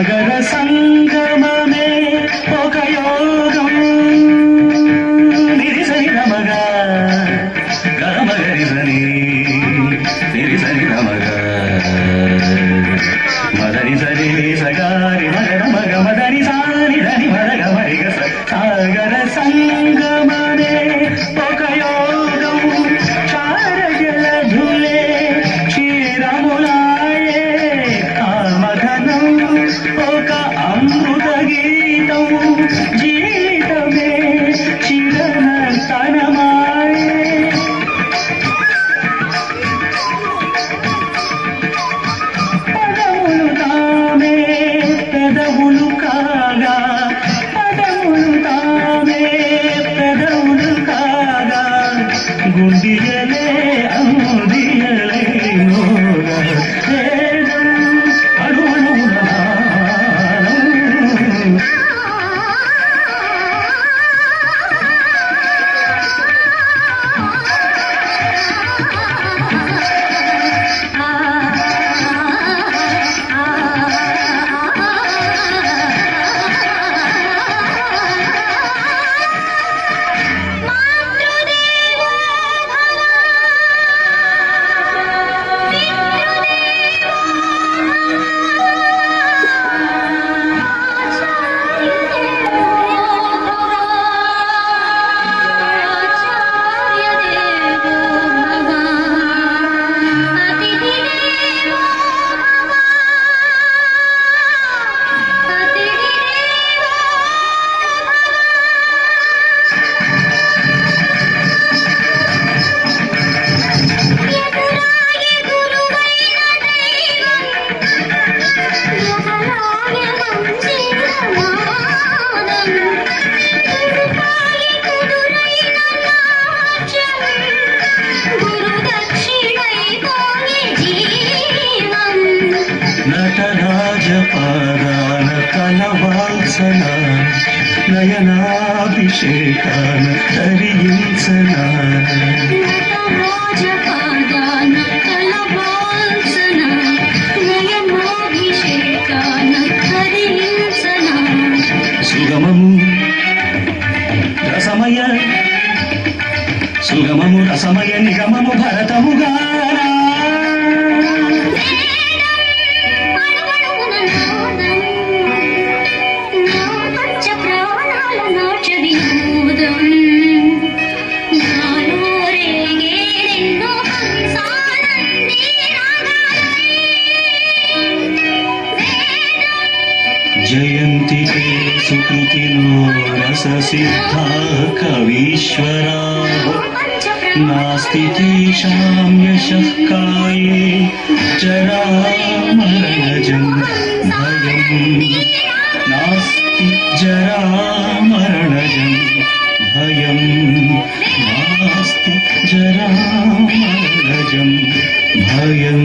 సాగర సంగమమే ఒక యోగం నిరిసని రమగా గమగరిసని నిరిసని రమగా మదని సరి సగారి మగ మగ మదని సాని ధని మరగ మరిగ సాగర సంగమమే ఒక యోగం చారజల ధులే క్షీరములాయే కామఘనం ఒక అమృత గీతం జీవితమే చిరనర్తనమాయే పదములు తామే పెదవులు కాగా పదములు తామే పెదవులు కాగా గుండియలే అందియలే నోగా వేదం అణువణువున నాదం. నటరాజపాదాన కలవాల్సన నయనాభిషేకాన తరించన సుగమము రసమయ సుగమము రసమయ నిగమము భరతముగానా జయంతి సుకృతినో రససిద్ధా కవీశ్వరా నాస్తి తేషాం యశః కాయే జరామరణజం భయం నాస్తి జరామరణజం భయం నాస్తి జరామరణజం భయం